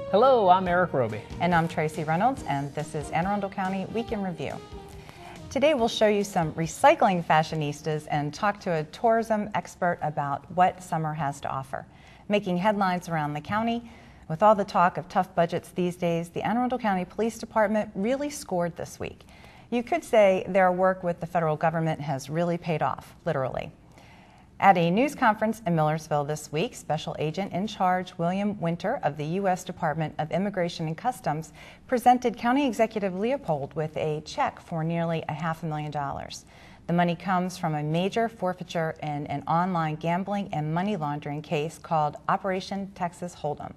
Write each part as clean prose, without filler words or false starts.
Hello, I'm Erik Robey. And I'm Tracie Reynolds, and this is Anne Arundel County Week in Review. Today we'll show you some recycling fashionistas and talk to a tourism expert about what summer has to offer. Making headlines around the county, with all the talk of tough budgets these days, the Anne Arundel County Police Department really scored this week. You could say their work with the federal government has really paid off, literally. At a news conference in Millersville this week, Special Agent in Charge William Winter of the US Department of Immigration and Customs presented County Executive Leopold with a check for nearly $500,000. The money comes from a major forfeiture in an online gambling and money laundering case called Operation Texas Hold'em.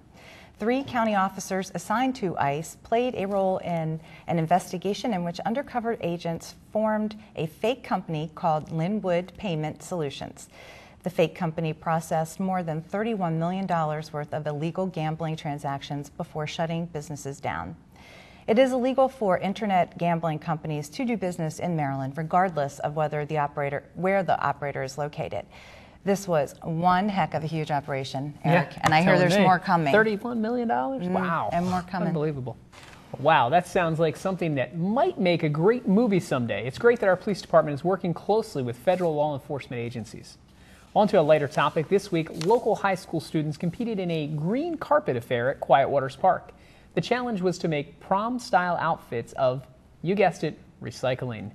3 county officers assigned to ICE played a role in an investigation in which undercover agents formed a fake company called Linwood Payment Solutions. The fake company processed more than $31 million worth of illegal gambling transactions before shutting businesses down. It is illegal for internet gambling companies to do business in Maryland, regardless of where the operator is located. This was one heck of a huge operation, Erik, and I hear there's more coming. $31 million? Wow. And more coming. Unbelievable. Wow, that sounds like something that might make a great movie someday. It's great that our police department is working closely with federal law enforcement agencies. On to a lighter topic. This week, local high school students competed in a green carpet affair at Quiet Waters Park. The challenge was to make prom-style outfits of, you guessed it, recycling.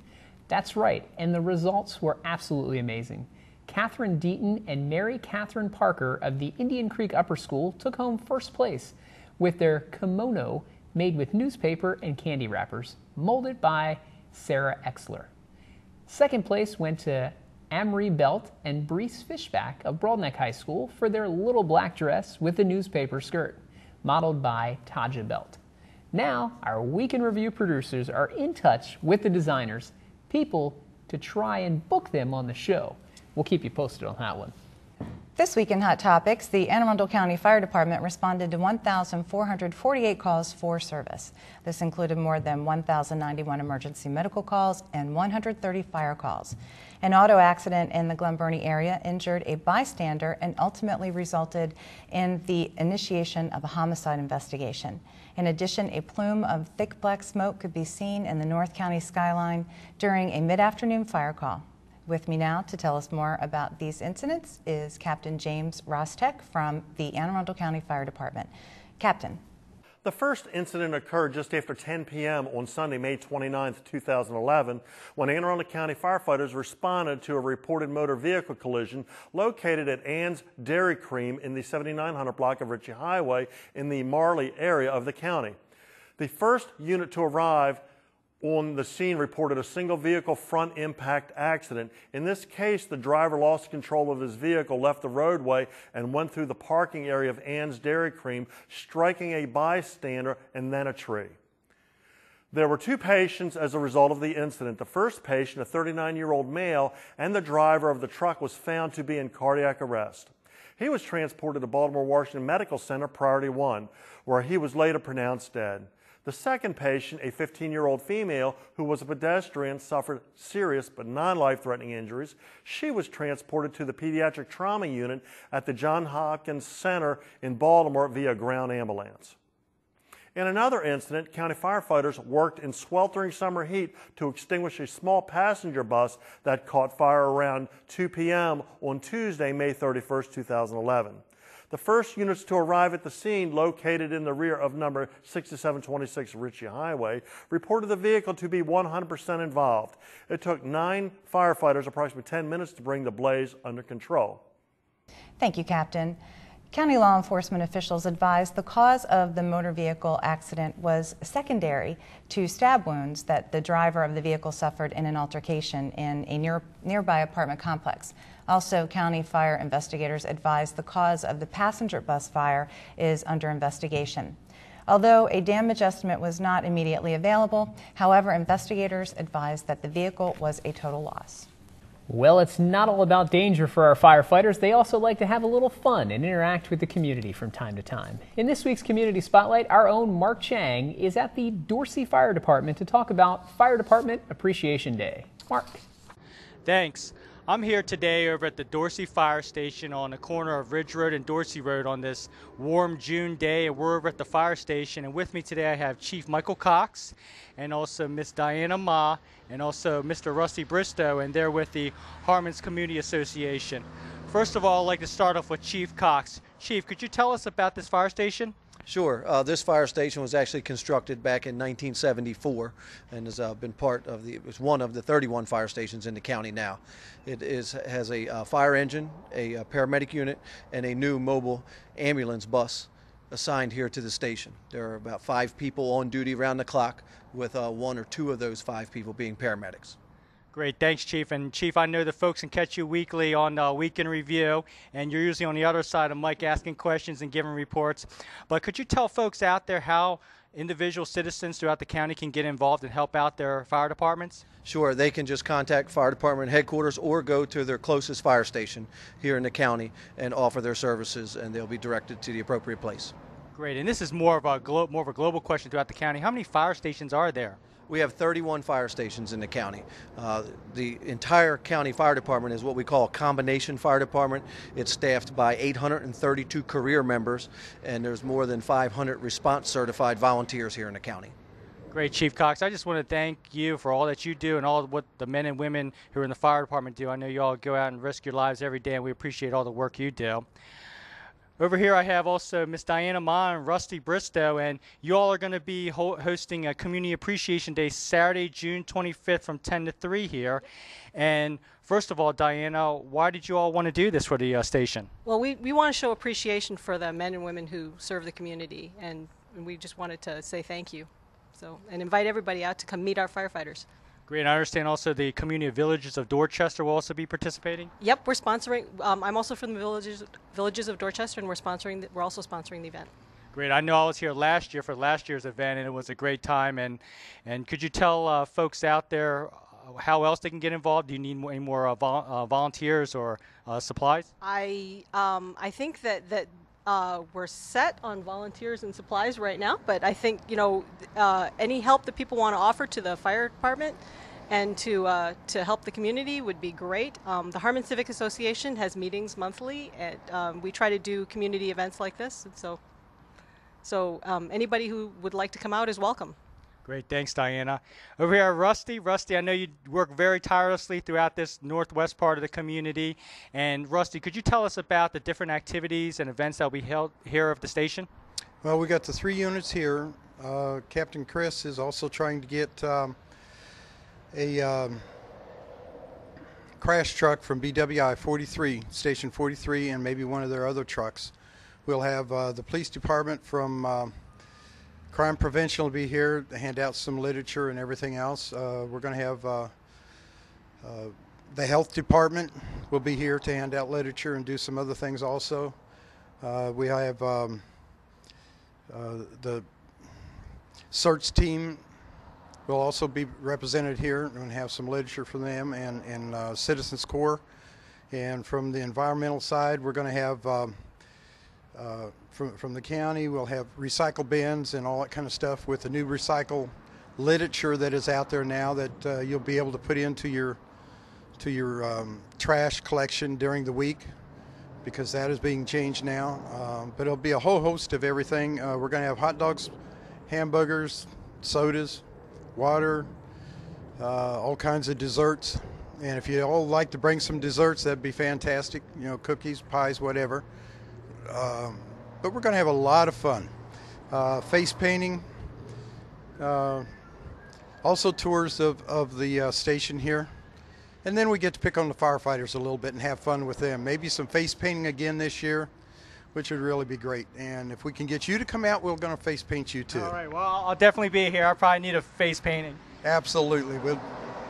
That's right, and the results were absolutely amazing. Catherine Deaton and Mary Catherine Parker of the Indian Creek Upper School took home first place with their kimono made with newspaper and candy wrappers, molded by Sarah Exler. Second place went to Amory Belt and Brees Fishback of Broadneck High School for their little black dress with the newspaper skirt, modeled by Taja Belt. Now, our Week in Review producers are in touch with the designers, people to try and book them on the show. We'll keep you posted on that one. This week in Hot Topics, the Anne Arundel County Fire Department responded to 1,448 calls for service. This included more than 1,091 emergency medical calls and 130 fire calls. An auto accident in the Glen Burnie area injured a bystander and ultimately resulted in the initiation of a homicide investigation. In addition, a plume of thick black smoke could be seen in the North County skyline during a mid-afternoon fire call. With me now to tell us more about these incidents is Captain James Rostek from the Anne Arundel County Fire Department. Captain. The first incident occurred just after 10 p.m. on Sunday, May 29, 2011, when Anne Arundel County firefighters responded to a reported motor vehicle collision located at Ann's Dairy Cream in the 7900 block of Ritchie Highway in the Marley area of the county. The first unit to arrive on the scene reported a single vehicle front impact accident. In this case, the driver lost control of his vehicle, left the roadway, and went through the parking area of Ann's Dairy Cream, striking a bystander and then a tree. There were 2 patients as a result of the incident. The first patient, a 39-year-old male, and the driver of the truck was found to be in cardiac arrest. He was transported to Baltimore-Washington Medical Center, Priority 1, where he was later pronounced dead. The second patient, a 15-year-old female who was a pedestrian, suffered serious but non-life-threatening injuries. She was transported to the pediatric trauma unit at the Johns Hopkins Center in Baltimore via ground ambulance. In another incident, county firefighters worked in sweltering summer heat to extinguish a small passenger bus that caught fire around 2 p.m. on Tuesday, May 31, 2011. The first units to arrive at the scene, located in the rear of number 6726 Ritchie Highway, reported the vehicle to be 100% involved. It took 9 firefighters approximately 10 minutes to bring the blaze under control. Thank you, Captain. County law enforcement officials advised the cause of the motor vehicle accident was secondary to stab wounds that the driver of the vehicle suffered in an altercation in a nearby apartment complex. Also, county fire investigators advised the cause of the passenger bus fire is under investigation. Although a damage estimate was not immediately available, however, investigators advised that the vehicle was a total loss. Well, it's not all about danger for our firefighters. They also like to have a little fun and interact with the community from time to time. In this week's Community Spotlight, our own Mark Chang is at the Dorsey Fire Department to talk about Fire Department Appreciation Day. Mark. Thanks. I'm here today over at the Dorsey Fire Station on the corner of Ridge Road and Dorsey Road on this warm June day, and we're over at the fire station. And with me today I have Chief Michael Cox and also Miss Diana Ma and also Mr. Rusty Bristow, and they're with the Harmon's Community Association. First of all, I'd like to start off with Chief Cox. Chief, could you tell us about this fire station? Sure. This fire station was actually constructed back in 1974 and has been part of it was one of the 31 fire stations in the county now. It has a fire engine, a paramedic unit, and a new mobile ambulance bus assigned here to the station. There are about 5 people on duty around the clock, with 1 or 2 of those 5 people being paramedics. Great, thanks, Chief. And Chief, I know the folks can catch you weekly on Week in Review, and you're usually on the other side of Mike asking questions and giving reports. But could you tell folks out there how individual citizens throughout the county can get involved and help out their fire departments? Sure, they can just contact fire department headquarters or go to their closest fire station here in the county and offer their services, and they'll be directed to the appropriate place. Great, and this is more of a global question throughout the county. How many fire stations are there? We have 31 fire stations in the county. The entire county fire department is what we call a combination fire department. It's staffed by 832 career members, and there's more than 500 response certified volunteers here in the county. Great, Chief Cox. I just want to thank you for all that you do and all what the men and women who are in the fire department do. I know you all go out and risk your lives every day, and we appreciate all the work you do. Over here I have also Miss Diana Ma and Rusty Bristow, and you all are going to be hosting a Community Appreciation Day Saturday, June 25th from 10 to 3 here. And first of all, Diana, why did you all want to do this for the station? Well, we want to show appreciation for the men and women who serve the community, and we just wanted to say thank you. And invite everybody out to come meet our firefighters. Great. I understand also the Community Villages of Dorchester will also be participating? Yep, we're sponsoring. I'm also from the Villages of Dorchester, and we're also sponsoring the event. Great. I know I was here last year for last year's event, and it was a great time. And could you tell folks out there how else they can get involved? Do you need any more volunteers or supplies? I think that we're set on volunteers and supplies right now, but I think any help that people want to offer to the fire department and to help the community would be great. The Harmon Civic Association has meetings monthly, and we try to do community events like this, and so anybody who would like to come out is welcome. Great, thanks, Diana. Over here, Rusty. Rusty, I know you work very tirelessly throughout this northwest part of the community. And Rusty, could you tell us about the different activities and events that will be held here at the station? Well, we got the 3 units here. Captain Chris is also trying to get a crash truck from BWI 43, Station 43, and maybe one of their other trucks. We'll have the police department from Crime Prevention will be here to hand out some literature and everything else. We're going to have the health department will be here to hand out literature and do some other things also. We have the search team will also be represented here and have some literature from them, and Citizens Corps. And from the environmental side, we're going to have from the county, we'll have recycle bins and all that kind of stuff with the new recycle literature that is out there now that you'll be able to put into your trash collection during the week, because that is being changed now. But it'll be a whole host of everything. We're going to have hot dogs, hamburgers, sodas, water, all kinds of desserts. And if you all like to bring some desserts, that'd be fantastic. Cookies, pies, whatever. But we're going to have a lot of fun. Face painting, also tours of the station here. And then we get to pick on the firefighters a little bit and have fun with them. Maybe some face painting again this year, which would really be great. And if we can get you to come out, we're going to face paint you too. All right, well, I'll definitely be here. I probably need a face painting. Absolutely. We'll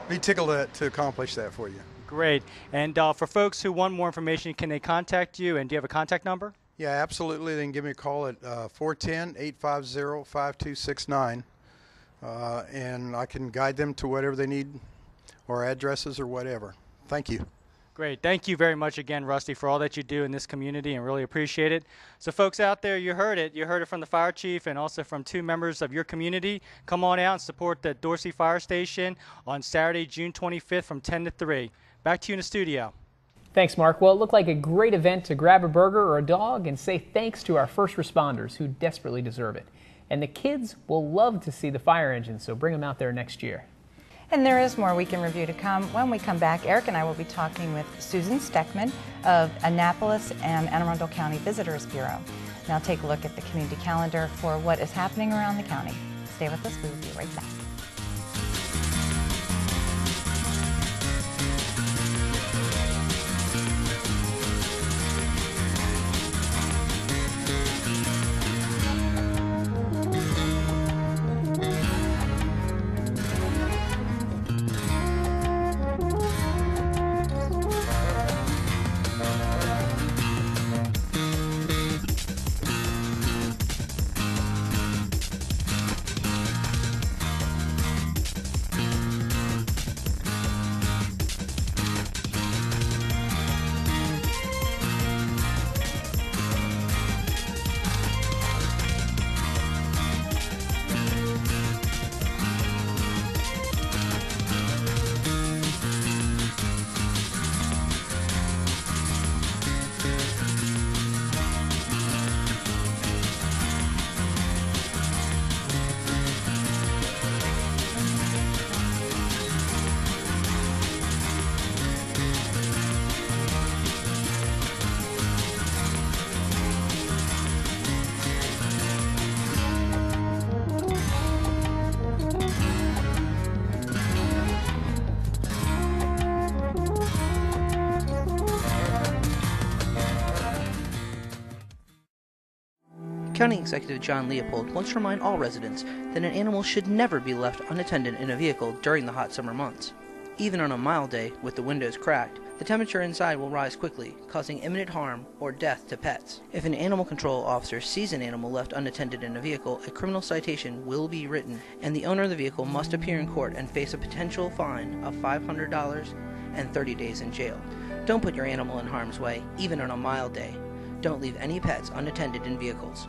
be tickled to accomplish that for you. Great. And for folks who want more information, can they contact you? And do you have a contact number? Yeah, absolutely. They can give me a call at 410-850-5269, and I can guide them to whatever they need, or addresses or whatever. Thank you. Great. Thank you very much again, Rusty, for all that you do in this community, and really appreciate it. So folks out there, you heard it. You heard it from the fire chief and also from 2 members of your community. Come on out and support the Dorsey Fire Station on Saturday, June 25th from 10 to 3. Back to you in the studio. Thanks, Mark. Well, it looked like a great event to grab a burger or a dog and say thanks to our first responders who desperately deserve it. And the kids will love to see the fire engine, so bring them out there next year. And there is more Weekend Review to come. When we come back, Erik and I will be talking with Susan Steckman of Annapolis and Anne Arundel County Visitors Bureau. Now take a look at the community calendar for what is happening around the county. Stay with us. We will be right back. County Executive John Leopold wants to remind all residents that an animal should never be left unattended in a vehicle during the hot summer months. Even on a mild day with the windows cracked, the temperature inside will rise quickly, causing imminent harm or death to pets. If an animal control officer sees an animal left unattended in a vehicle, a criminal citation will be written, and the owner of the vehicle must appear in court and face a potential fine of $500 and 30 days in jail. Don't put your animal in harm's way, even on a mild day. Don't leave any pets unattended in vehicles.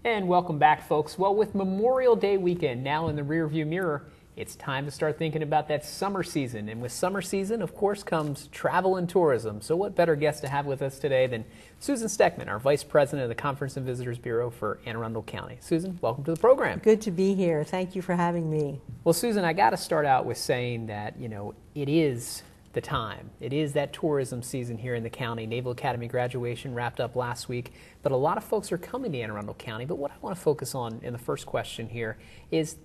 And welcome back, folks. Well, with Memorial Day weekend now in the rearview mirror, it's time to start thinking about that summer season. And with summer season, of course, comes travel and tourism. So what better guest to have with us today than Susan Steckman, our Vice President of the Conference and Visitors Bureau for Anne Arundel County. Susan, welcome to the program. Good to be here. Thank you for having me. Well, Susan, I got to start out with saying that, it is the time. It is that tourism season here in the county. Naval Academy graduation wrapped up last week, but a lot of folks are coming to Anne Arundel County. But what I want to focus on in the first question here is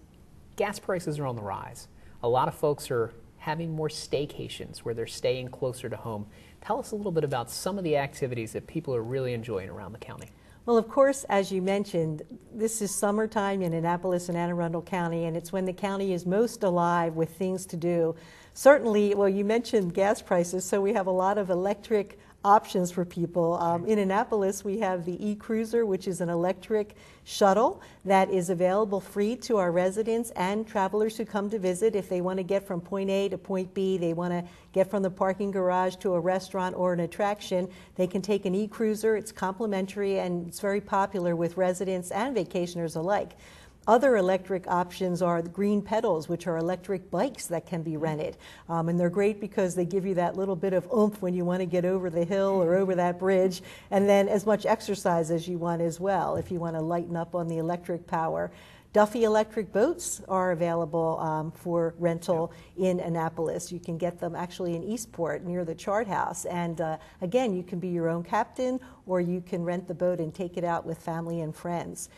gas prices are on the rise. A lot of folks are having more staycations where they're staying closer to home. Tell us a little bit about some of the activities that people are really enjoying around the county. Well, of course, as you mentioned, this is summertime in Annapolis and Anne Arundel County, and it's when the county is most alive with things to do. Certainly, well, you mentioned gas prices, so we have a lot of electric options for people. In Annapolis, we have the e-Cruiser, which is an electric shuttle that is available free to our residents and travelers who come to visit. If they want to get from point A to point B, they want to get from the parking garage to a restaurant or an attraction, they can take an e-Cruiser. It's complimentary and it's very popular with residents and vacationers alike. Other electric options are the green pedals, which are electric bikes that can be rented. And they're great because they give you that little bit of oomph when you want to get over the hill or over that bridge, and then as much exercise as you want as well, if you want to lighten up on the electric power. Duffy electric boats are available for rental in Annapolis. You can get them actually in Eastport near the Chart House. And again, you can be your own captain, or you can rent the boat and take it out with family and friends.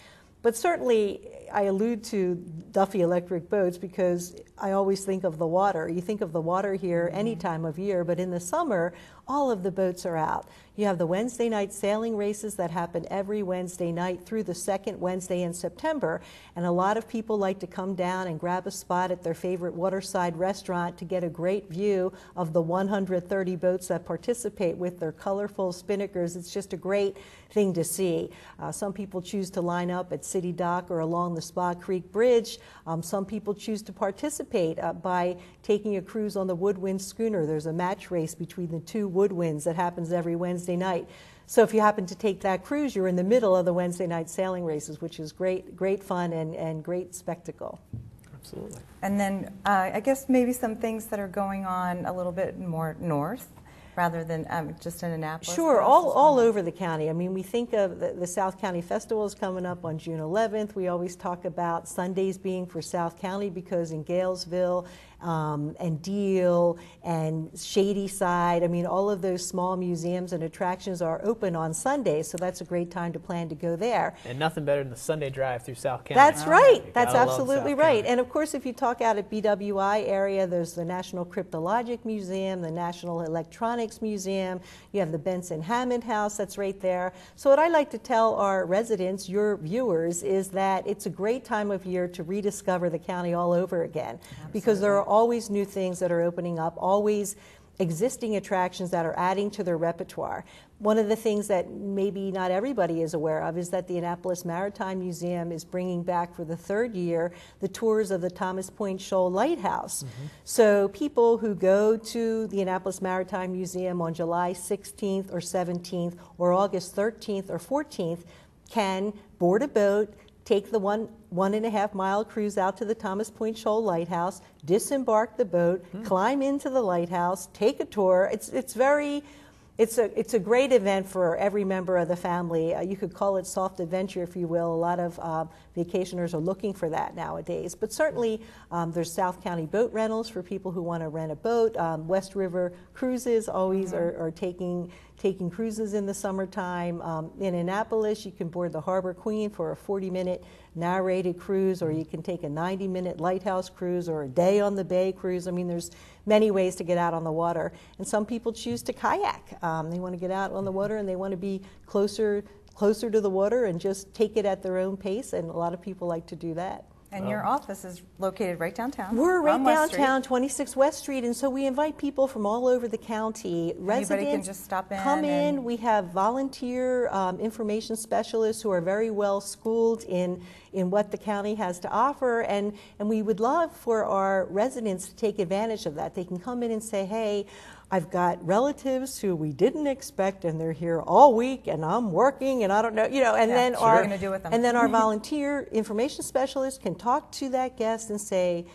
But certainly, I allude to Duffy electric boats because I always think of the water. You think of the water here any time of year, but in the summer, all of the boats are out. You have the Wednesday night sailing races that happen every Wednesday night through the second Wednesday in September, and a lot of people like to come down and grab a spot at their favorite waterside restaurant to get a great view of the 130 boats that participate with their colorful spinnakers. It's just a great thing to see. Some people choose to line up at City Dock or along the Spa Creek Bridge. Some people choose to participate by taking a cruise on the Woodwind schooner. There's a match race between the two Woodwinds that happens every Wednesday night. So if you happen to take that cruise, you're in the middle of the Wednesday night sailing races, which is great fun and great spectacle. Absolutely. And then I guess maybe some things that are going on a little bit more north rather than just in Annapolis. Sure, all over the county. I mean, we think of the South County Festival is coming up on June 11th. We always talk about Sundays being for South County because in Galesville and Deal and Shady Side, I mean, all of those small museums and attractions are open on Sundays, so that's a great time to plan to go there. And nothing better than the Sunday drive through South County. That's right. You That's gotta love absolutely South right. County. And of course, if you talk out at BWI area, there's the National Cryptologic Museum, the National Electronics Museum, you have the Benson Hammond House that's right there. So what I like to tell our residents, your viewers, is that it's a great time of year to rediscover the county all over again. Absolutely. Because there are always new things that are opening up, always existing attractions that are adding to their repertoire. One of the things that maybe not everybody is aware of is that the Annapolis Maritime Museum is bringing back for the 3rd year the tours of the Thomas Point Shoal Lighthouse. So people who go to the Annapolis Maritime Museum on July 16th or 17th or August 13th or 14th can board a boat, take the 1.5 mile cruise out to the Thomas Point Shoal Lighthouse, disembark the boat, climb into the lighthouse, take a tour. It's a great event for every member of the family. You could call it soft adventure, if you will. A lot of vacationers are looking for that nowadays. But certainly there's South County boat rentals for people who want to rent a boat. West River Cruises always are taking cruises in the summertime. In Annapolis, you can board the Harbor Queen for a 40-minute narrated cruise, or you can take a 90-minute lighthouse cruise or a day on the bay cruise. I mean, there's many ways to get out on the water. And some people choose to kayak. They want to get out on the water and they want to be closer to the water and just take it at their own pace, and a lot of people like to do that. And your office is located right downtown. We're right downtown, 26 West Street, and so we invite people from all over the county. Anybody can just stop in. Come in. We have volunteer information specialists who are very well schooled in what the county has to offer, and we would love for our residents to take advantage of that. They can come in and say, hey, I've got relatives who we didn't expect, and they're here all week, and I'm working, and I don't know, and then our volunteer information specialist can talk to that guest and say,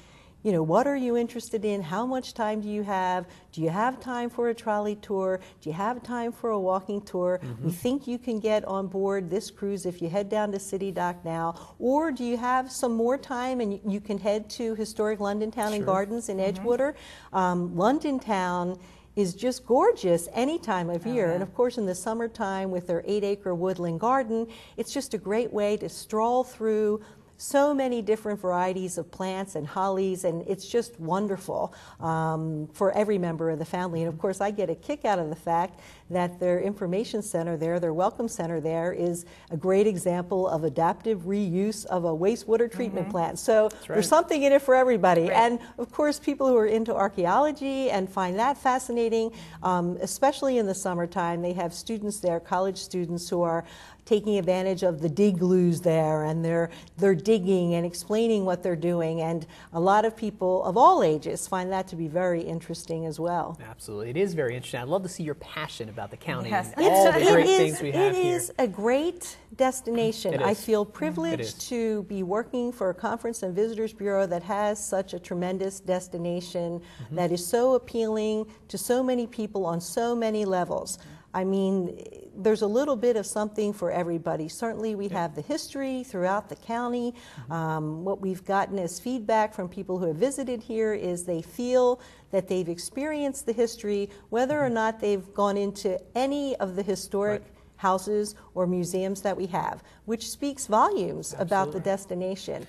what are you interested in? How much time do you have? Do you have time for a trolley tour? Do you have time for a walking tour? We think you can get on board this cruise if you head down to City Dock now. Or do you have some more time and you can head to historic London Town and Gardens in Edgewater? London Town is just gorgeous any time of year. And of course in the summertime with their 8-acre woodland garden, it's just a great way to stroll through so many different varieties of plants and hollies, and it's just wonderful for every member of the family. And of course I get a kick out of the fact that their information center there, their welcome center there, is a great example of adaptive reuse of a wastewater treatment plant. So there's something in it for everybody. And of course people who are into archaeology and find that fascinating, especially in the summertime, they have students there, college students, who are taking advantage of the digloos there, and they're digging and explaining what they're doing, and a lot of people of all ages find that to be very interesting as well. Absolutely. It is very interesting. I'd love to see your passion about the county and Yes. all the great things we have here. It is a great destination. It is. I feel privileged to be working for a Conference and Visitors Bureau that has such a tremendous destination that is so appealing to so many people on so many levels. I mean, there's a little bit of something for everybody. Certainly we have the history throughout the county. What we've gotten as feedback from people who have visited here is they feel that they've experienced the history, whether or not they've gone into any of the historic houses or museums that we have, which speaks volumes about the destination.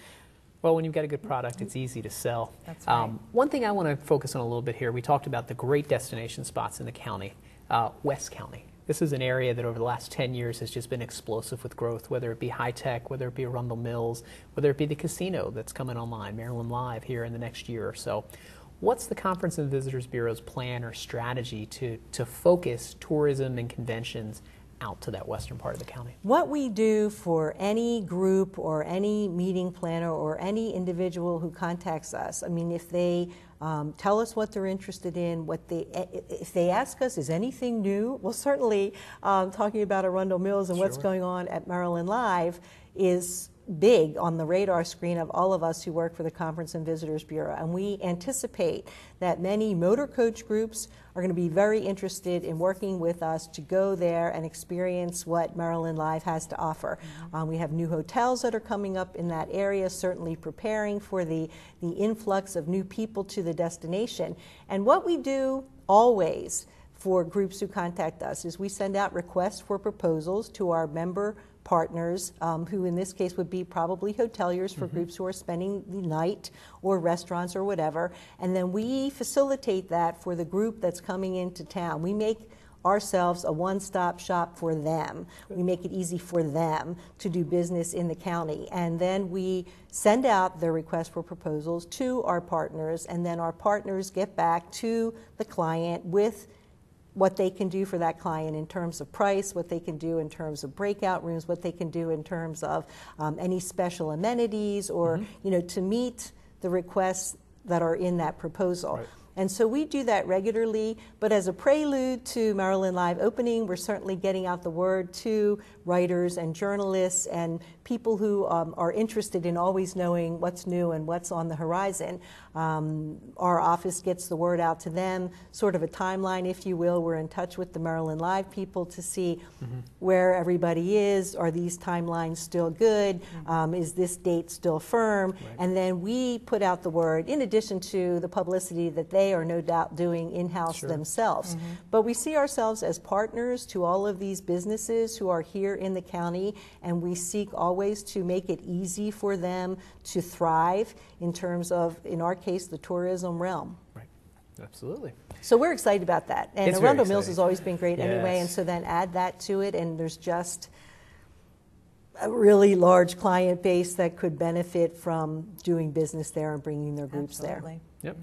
Well, when you've got a good product, it's easy to sell. That's right. One thing I want to focus on a little bit here, we talked about the great destination spots in the county. West County. This is an area that over the last 10 years has just been explosive with growth, whether it be high tech, whether it be Arundel Mills, whether it be the casino that's coming online, Maryland Live, here in the next year or so. What's the Conference and Visitors Bureau's plan or strategy to focus tourism and conventions out to that western part of the county? What we do for any group or any meeting planner or any individual who contacts us, I mean, if they tell us what they're interested in, if they ask us, is anything new? Well, certainly talking about Arundel Mills and what's going on at Maryland Live is big on the radar screen of all of us who work for the Conference and Visitors Bureau, and we anticipate that many motor coach groups are going to be very interested in working with us to go there and experience what Maryland Live has to offer. We have new hotels that are coming up in that area, certainly preparing for the influx of new people to the destination. And what we do always for groups who contact us is we send out requests for proposals to our member partners, who in this case would be probably hoteliers for groups who are spending the night, or restaurants or whatever, and then we facilitate that for the group that's coming into town. We make ourselves a one-stop shop for them. We make it easy for them to do business in the county, and then we send out their request for proposals to our partners, and then our partners get back to the client with what they can do for that client in terms of price, what they can do in terms of breakout rooms, what they can do in terms of any special amenities, or to meet the requests that are in that proposal. Right. And so we do that regularly, but as a prelude to Maryland Live opening, we're certainly getting out the word to writers and journalists and people who are interested in always knowing what's new and what's on the horizon. Our office gets the word out to them, sort of a timeline, if you will. We're in touch with the Maryland Live people to see where everybody is. Are these timelines still good? Is this date still firm? Right. And then we put out the word, in addition to the publicity that they are no doubt doing in-house themselves. But we see ourselves as partners to all of these businesses who are here in the county, and we seek always to make it easy for them to thrive in terms of, in our case, the tourism realm. Right. Absolutely. So we're excited about that. And It's very Arundel Mills exciting. has always been great anyway, and so then add that to it, and there's just a really large client base that could benefit from doing business there and bringing their groups Absolutely. Yep.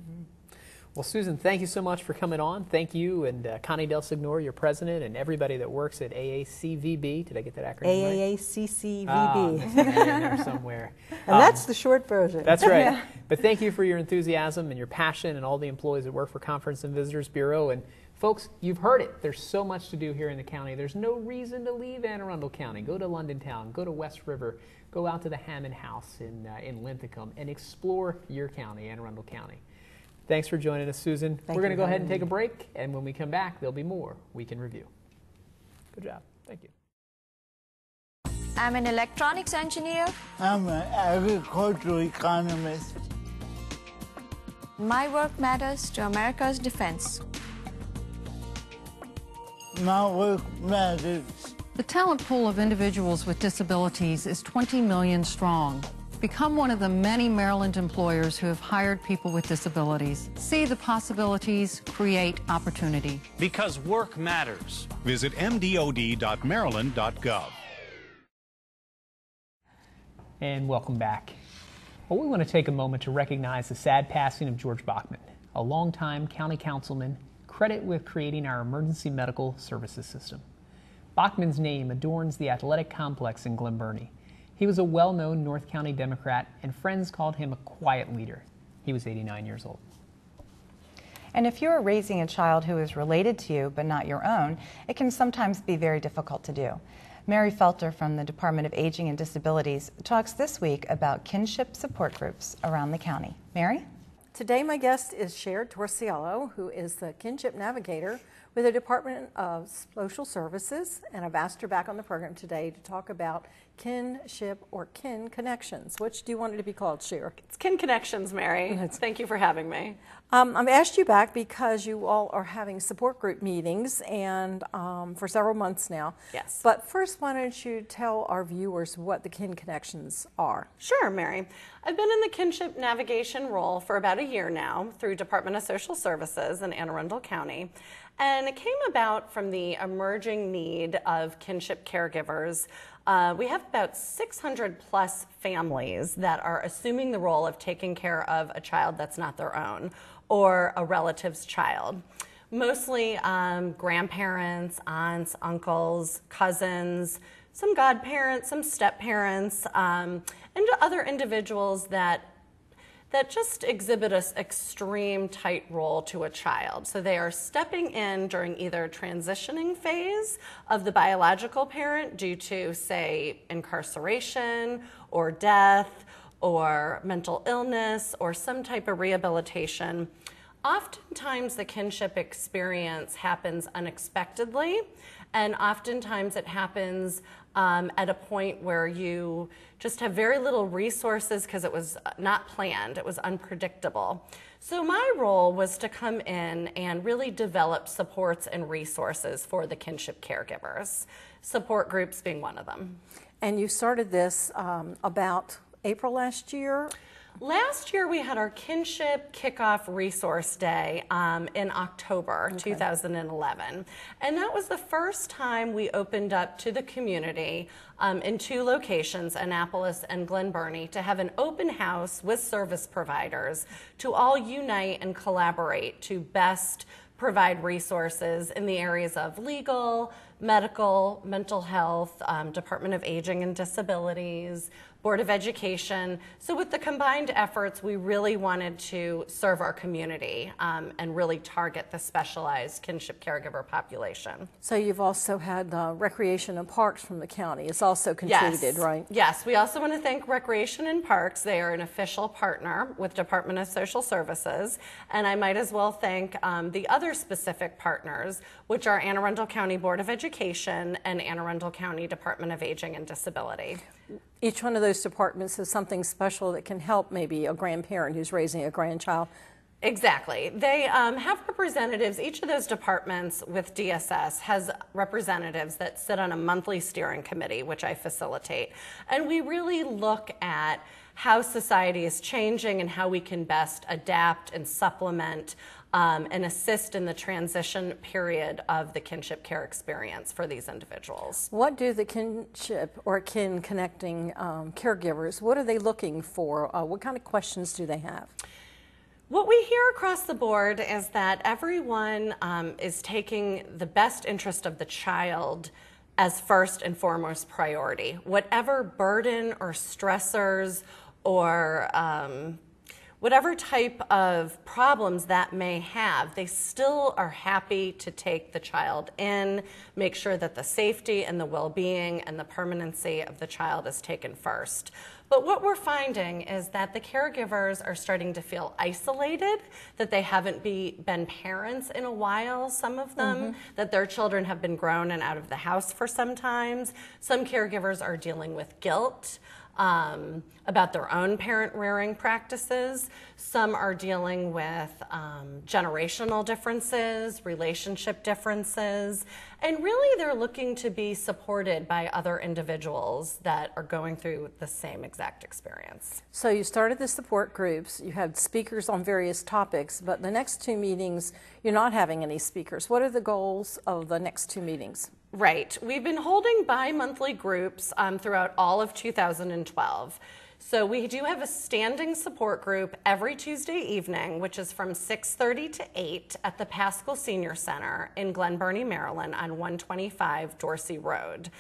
Well, Susan, thank you so much for coming on. Thank you, and Connie Del Signore, your president, and everybody that works at AACVB. Did I get that acronym right? AACCVB. Missed an A in there somewhere. And that's the short version. That's right. But thank you for your enthusiasm and your passion, and all the employees that work for Conference and Visitors Bureau. And folks, you've heard it. There's so much to do here in the county. There's no reason to leave Anne Arundel County. Go to London Town. Go to West River. Go out to the Hammond House in Linthicum and explore your county, Anne Arundel County. Thanks for joining us, Susan. We're going to go ahead and take a break, and when we come back, there'll be more Week in Review. Good job. Thank you. I'm an electronics engineer. I'm an agricultural economist. My work matters to America's defense. My work matters. The talent pool of individuals with disabilities is 20 million strong. Become one of the many Maryland employers who have hired people with disabilities. See the possibilities, create opportunity. Because work matters. Visit mdod.maryland.gov. And welcome back. Well, we want to take a moment to recognize the sad passing of George Bachman, a longtime county councilman credited with creating our emergency medical services system. Bachman's name adorns the athletic complex in Glen Burnie. He was a well-known North County Democrat, and friends called him a quiet leader. He was 89 years old. And if you are raising a child who is related to you but not your own, it can sometimes be very difficult to do. Mary Felter from the Department of Aging and Disabilities talks this week about kinship support groups around the county. Mary? Today my guest is Cher Torciello, who is the Kinship Navigator with the Department of Social Services, and I've asked her back on the program today to talk about kinship or kin connections. Which do you want it to be called, Cher? It's Kin Connections, Mary. Thank you for having me. I've asked you back because you all are having support group meetings and for several months now. Yes. But first, why don't you tell our viewers what the Kin Connections are? Sure, Mary. I've been in the kinship navigation role for about a year now through Department of Social Services in Anne Arundel County. And it came about from the emerging need of kinship caregivers. We have about 600 plus families that are assuming the role of taking care of a child that's not their own or a relative's child. Mostly grandparents, aunts, uncles, cousins, some godparents, some step-parents, and other individuals that that just exhibit an extreme tight role to a child. So they are stepping in during either transitioning phase of the biological parent due to, say, incarceration or death or mental illness or some type of rehabilitation. Oftentimes the kinship experience happens unexpectedly, and oftentimes it happens at a point where you just have very little resources because it was not planned, it was unpredictable. So my role was to come in and really develop supports and resources for the kinship caregivers, support groups being one of them. And you started this about April last year? Last year we had our Kinship Kickoff Resource Day in October 2011. And that was the first time we opened up to the community in 2 locations, Annapolis and Glen Burnie, to have an open house with service providers to all unite and collaborate to best provide resources in the areas of legal, medical, mental health, Department of Aging and Disabilities, Board of Education. So with the combined efforts, we really wanted to serve our community and really target the specialized kinship caregiver population. So you've also had Recreation and Parks from the county. It's also contributed, right? Yes, we also want to thank Recreation and Parks. They are an official partner with Department of Social Services. And I might as well thank the other specific partners, which are Anne Arundel County Board of Education and Anne Arundel County Department of Aging and Disability. Each one of those departments has something special that can help maybe a grandparent who's raising a grandchild. Exactly. They have representatives. Each of those departments with DSS has representatives that sit on a monthly steering committee, which I facilitate. And we really look at how society is changing and how we can best adapt and supplement and assist in the transition period of the kinship care experience for these individuals. What do the kinship or kin connecting caregivers, what are they looking for? What kind of questions do they have? What we hear across the board is that everyone is taking the best interest of the child as first and foremost priority. Whatever burden or stressors or whatever type of problems that may have, they still are happy to take the child in, make sure that the safety and the well-being and the permanency of the child is taken first. But what we're finding is that the caregivers are starting to feel isolated, that they haven't been parents in a while, some of them, that their children have been grown and out of the house for some times. Some caregivers are dealing with guilt about their own parent rearing practices. Some are dealing with generational differences, relationship differences, and really they're looking to be supported by other individuals that are going through the same exact experience. So you started the support groups, you had speakers on various topics, but the next 2 meetings, you're not having any speakers. What are the goals of the next 2 meetings? Right. We've been holding bi-monthly groups throughout all of 2012. So we do have a standing support group every Tuesday evening, which is from 6:30 to 8 at the Paschal Senior Center in Glen Burnie, Maryland on 125 Dorsey Road.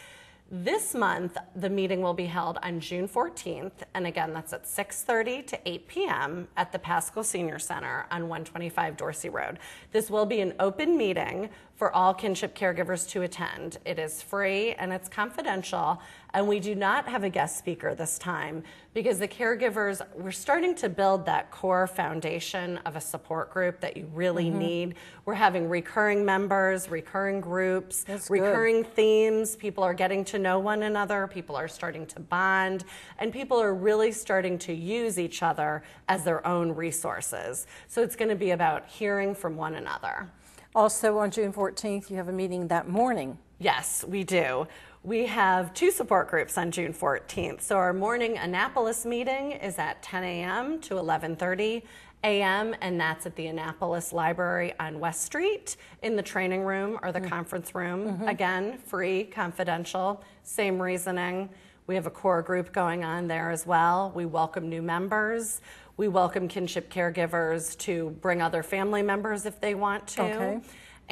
This month, the meeting will be held on June 14th, and again, that's at 6:30 to 8 p.m. at the Paschal Senior Center on 125 Dorsey Road. This will be an open meeting for all kinship caregivers to attend. It is free and it's confidential, and we do not have a guest speaker this time because the caregivers, we're starting to build that core foundation of a support group that you really need. We're having recurring members, recurring groups, recurring themes. People are getting to know one another, people are starting to bond, and people are really starting to use each other as their own resources. So it's going to be about hearing from one another. Also on June 14th, you have a meeting that morning. Yes, we do. We have 2 support groups on June 14th. So our morning Annapolis meeting is at 10 a.m. to 11:30 a.m. and that's at the Annapolis Library on West Street in the training room or the conference room. Again, free, confidential, same reasoning. We have a core group going on there as well. We welcome new members. We welcome kinship caregivers to bring other family members if they want to.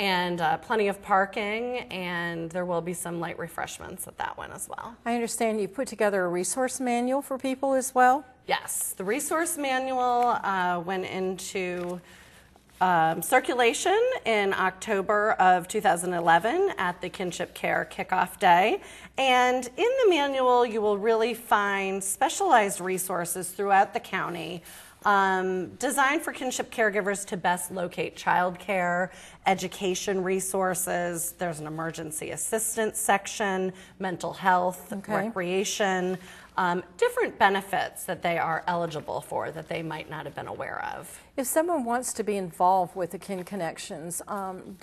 and plenty of parking, and there will be some light refreshments at that one as well. I understand you put together a resource manual for people as well? Yes, the resource manual went into circulation in October of 2011 at the Kinship Care Kickoff Day. And in the manual, you will really find specialized resources throughout the county designed for kinship caregivers to best locate childcare, education resources. There's an emergency assistance section, mental health, recreation, different benefits that they are eligible for that they might not have been aware of. If someone wants to be involved with the Kin Connections,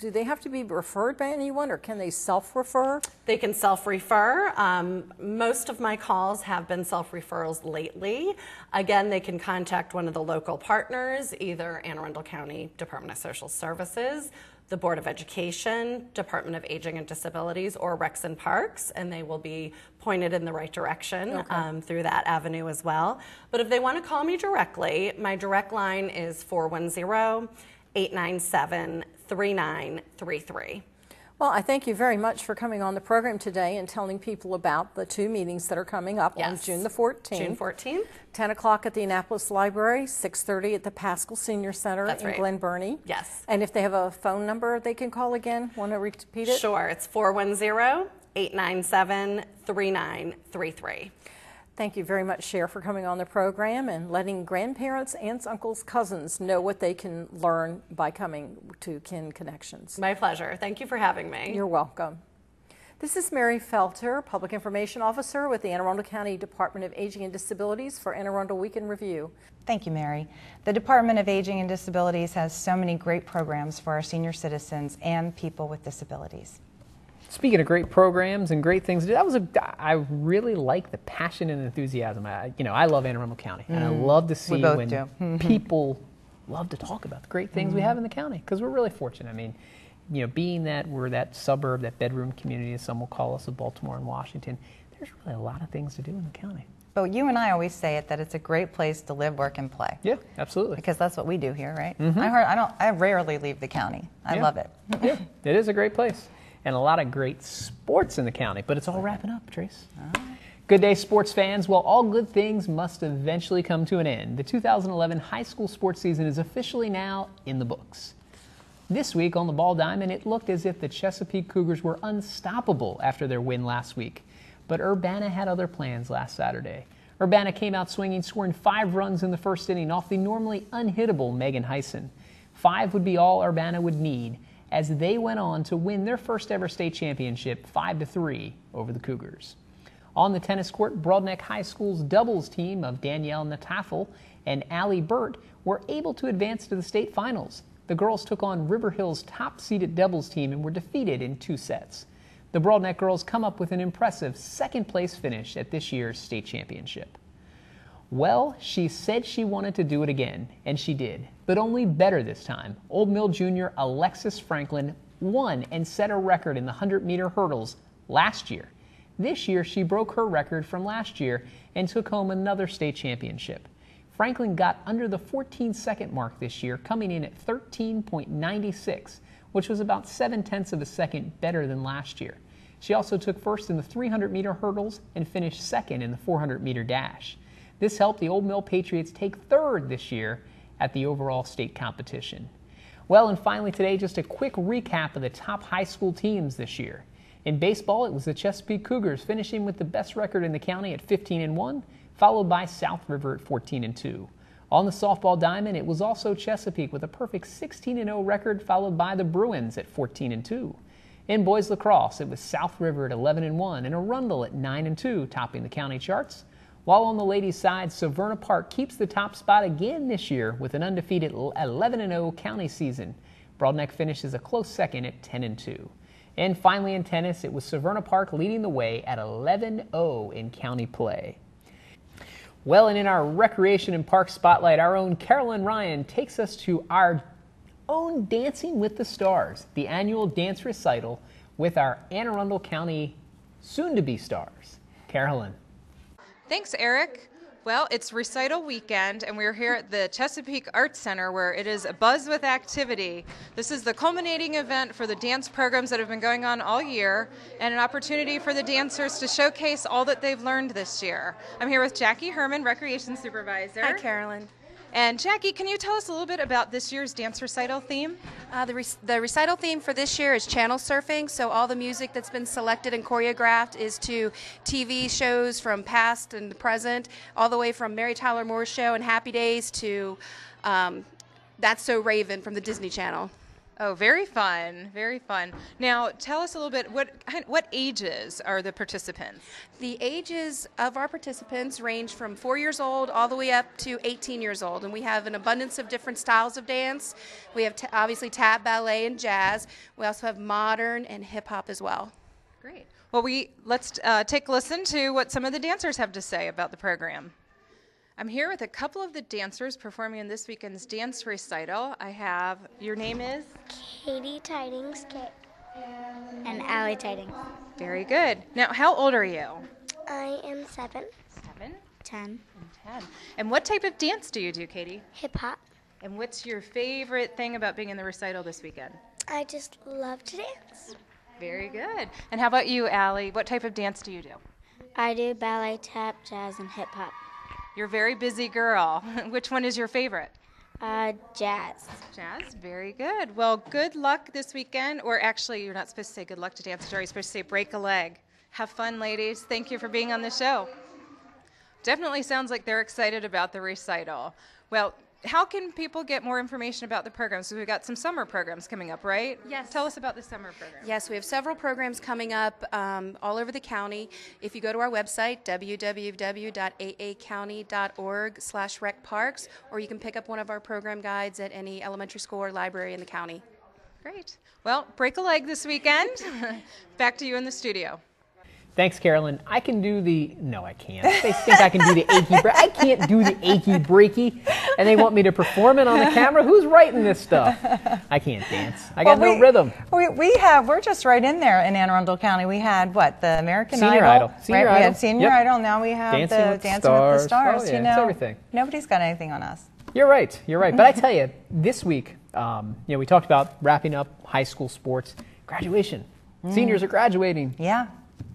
do they have to be referred by anyone, or can they self-refer? They can self-refer. Most of my calls have been self-referrals lately. Again, they can contact one of the local partners, either Anne Arundel County Department of Social Services, the Board of Education, Department of Aging and Disabilities, or Recs and Parks, and they will be pointed in the right direction through that avenue as well. But if they want to call me directly, my direct line is 410-897-3933. Well, I thank you very much for coming on the program today and telling people about the two meetings that are coming up on June the 14th. June 14th. 10 o'clock at the Annapolis Library, 6:30 at the Pascal Senior Center in Glen Burnie. Yes. And if they have a phone number they can call again, want to repeat it? Sure, it's 410-897-3933. Thank you very much, Cher, for coming on the program and letting grandparents, aunts, uncles, cousins know what they can learn by coming to Kin Connections. My pleasure. Thank you for having me. You're welcome. This is Mary Felter, Public Information Officer with the Anne Arundel County Department of Aging and Disabilities for Anne Arundel Week in Review. Thank you, Mary. The Department of Aging and Disabilities has so many great programs for our senior citizens and people with disabilities. Speaking of great programs and great things to do, I really like the passion and enthusiasm. I love Anne Arundel County, and I love to see when people love to talk about the great things we have in the county, because we're really fortunate. I mean, being that we're that suburb, that bedroom community, as some will call us, of Baltimore and Washington, there's really a lot of things to do in the county. But you and I always say it, that it's a great place to live, work, and play. Yeah, absolutely. Because that's what we do here, right? I rarely leave the county. I love it. Yeah, it is a great place. And a lot of great sports in the county, but it's all wrapping up, Trace. Good day, sports fans. Well, all good things must eventually come to an end. The 2011 high school sports season is officially now in the books. This week on the Ball Diamond, it looked as if the Chesapeake Cougars were unstoppable after their win last week. But Urbana had other plans last Saturday. Urbana came out swinging, scoring 5 runs in the first inning off the normally unhittable Megan Heisen. 5 would be all Urbana would need, as they went on to win their first ever state championship 5-3 over the Cougars. On the tennis court, Broadneck High School's doubles team of Danielle Natafel and Allie Burt were able to advance to the state finals. The girls took on River Hill's top-seeded doubles team and were defeated in 2 sets. The Broadneck girls come up with an impressive second-place finish at this year's state championship. Well, she said she wanted to do it again, and she did, but only better this time. Old Mill junior Alexis Franklin won and set a record in the 100-meter hurdles last year. This year, she broke her record from last year and took home another state championship. Franklin got under the 14-second mark this year, coming in at 13.96, which was about 0.7 of a second better than last year. She also took first in the 300-meter hurdles and finished second in the 400-meter dash. This helped the Old Mill Patriots take third this year at the overall state competition. Well, and finally today, just a quick recap of the top high school teams this year. In baseball, it was the Chesapeake Cougars finishing with the best record in the county at 15-1, followed by South River at 14-2. On the softball diamond, it was also Chesapeake with a perfect 16-0 record, followed by the Bruins at 14-2. In boys lacrosse, it was South River at 11-1 and Arundel at 9-2, topping the county charts. While on the ladies' side, SEVERNA Park keeps the top spot again this year with an undefeated 11-0 county season. Broadneck finishes a close second at 10-2. And finally in tennis, it was SEVERNA Park leading the way at 11-0 in county play. Well, and in our Recreation and Park Spotlight, our own Carolyn Ryan takes us to our own Dancing with the Stars, the annual dance recital with our Anne Arundel County soon-to-be stars. Carolyn. Thanks, Erik. Well, it's recital weekend, and we're here at the Chesapeake Arts Center, where it is abuzz with activity. This is the culminating event for the dance programs that have been going on all year, and an opportunity for the dancers to showcase all that they've learned this year. I'm here with Jackie Herman, Recreation Supervisor. Hi, Carolyn. And Jackie, can you tell us a little bit about this year's dance recital theme? The recital theme for this year is channel surfing, so all the music that's been selected and choreographed is to TV shows from past and present, all the way from Mary Tyler Moore's show and Happy Days to That's So Raven from the Disney Channel. Oh, very fun, very fun. Now, tell us a little bit, what ages are the participants? The ages of our participants range from 4 years old all the way up to 18 years old, and we have an abundance of different styles of dance. We have obviously tap, ballet, and jazz. We also have modern and hip-hop as well. Great. Well, let's take a listen to what some of the dancers have to say about the program. I'm here with a couple of the dancers performing in this weekend's dance recital. Your name is? Katie Tidings, and Allie Tidings. Very good. Now, how old are you? I am 7. 7? 10. And 10. And what type of dance do you do, Katie? Hip-hop. And what's your favorite thing about being in the recital this weekend? I just love to dance. Very good. And how about you, Allie? What type of dance do you do? I do ballet, tap, jazz, and hip-hop. You're a very busy girl. Which one is your favorite? Jazz. Jazz, very good. Well, good luck this weekend. Or actually, you're not supposed to say good luck to dancers. You're supposed to say break a leg. Have fun, ladies. Thank you for being on the show. Definitely sounds like they're excited about the recital. Well, how can people get more information about the programs? So we've got some summer programs coming up, right? Yes. Tell us about the summer program. Yes, we have several programs coming up all over the county. If you go to our website, www.aacounty.org/recparks, or you can pick up one of our program guides at any elementary school or library in the county. Great. Well, break a leg this weekend. Back to you in the studio. Thanks, Carolyn. I can do no, I can't. They think I can do the achy breaky. I can't do the achy breaky, and they want me to perform it on the camera. Who's writing this stuff? I can't dance. I got no rhythm. We're just right in there in Anne Arundel County. We had the American Idol. Senior Idol. We had Senior Idol. Now we have Dancing with the Stars. Oh, yeah, you know, it's everything. Nobody's got anything on us. You're right. But I tell you, this week, we talked about wrapping up high school sports, graduation. Seniors are graduating. Yeah.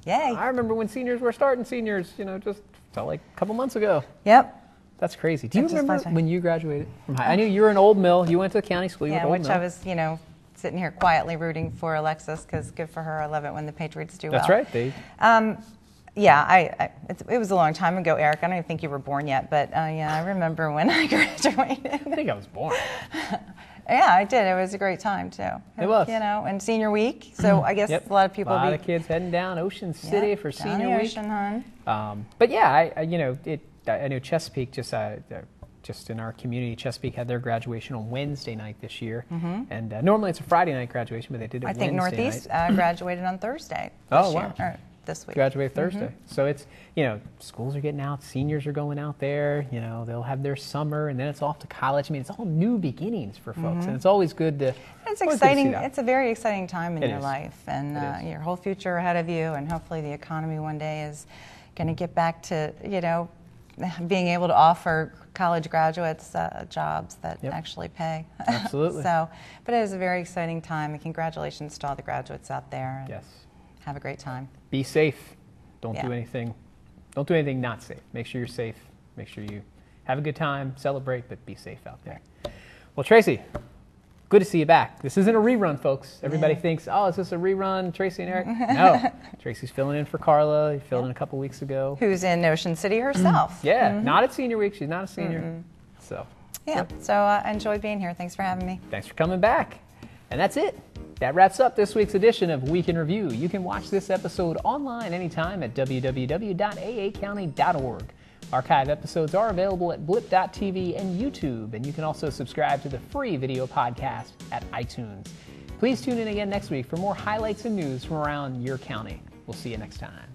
Yay. I remember when seniors were starting seniors, just felt like a couple months ago. Yep. That's crazy. Do you remember when you graduated from high? I knew you were in Old Mill. You went to the county school. You went to Old Mill. I was, sitting here quietly rooting for Alexis because good for her. I love it when the Patriots do well. That's right. It was a long time ago, Eric. I don't even think you were born yet, but I remember when I graduated. I think I was born. Yeah, I did. It was a great time, too. It was. And senior week, so I guess a lot of people a lot of kids heading down Ocean City for senior week. Ocean, hon. But yeah, I know Chesapeake just in our community, Chesapeake had their graduation on Wednesday night this year. And normally it's a Friday night graduation, but they did it Wednesday night. I think Northeast graduated on Thursday this week. Graduated Thursday. So it's, schools are getting out, seniors are going out there, they'll have their summer, and then it's off to college. I mean, it's all new beginnings for folks, and it's always good to It's exciting. It's a very exciting time in your is. life, and your whole future ahead of you, and hopefully the economy one day is going to get back to, being able to offer college graduates jobs that actually pay. Absolutely. But it is a very exciting time, and congratulations to all the graduates out there. Yes. Have a great time. Be safe. Don't do anything not safe. Make sure you're safe. Make sure you have a good time, celebrate, but be safe out there. Well, Tracie, good to see you back. This isn't a rerun, folks. Everybody thinks, oh, is this a rerun, Tracie and Erik? No. Tracie's filling in for Carla. He filled in a couple weeks ago. Who's in Ocean City herself. Not at senior week. She's not a senior. So I enjoyed being here. Thanks for having me. Thanks for coming back. And that's it. That wraps up this week's edition of Week in Review. You can watch this episode online anytime at www.aacounty.org. Archive episodes are available at blip.tv and YouTube, and you can also subscribe to the free video podcast at iTunes. Please tune in again next week for more highlights and news from around your county. We'll see you next time.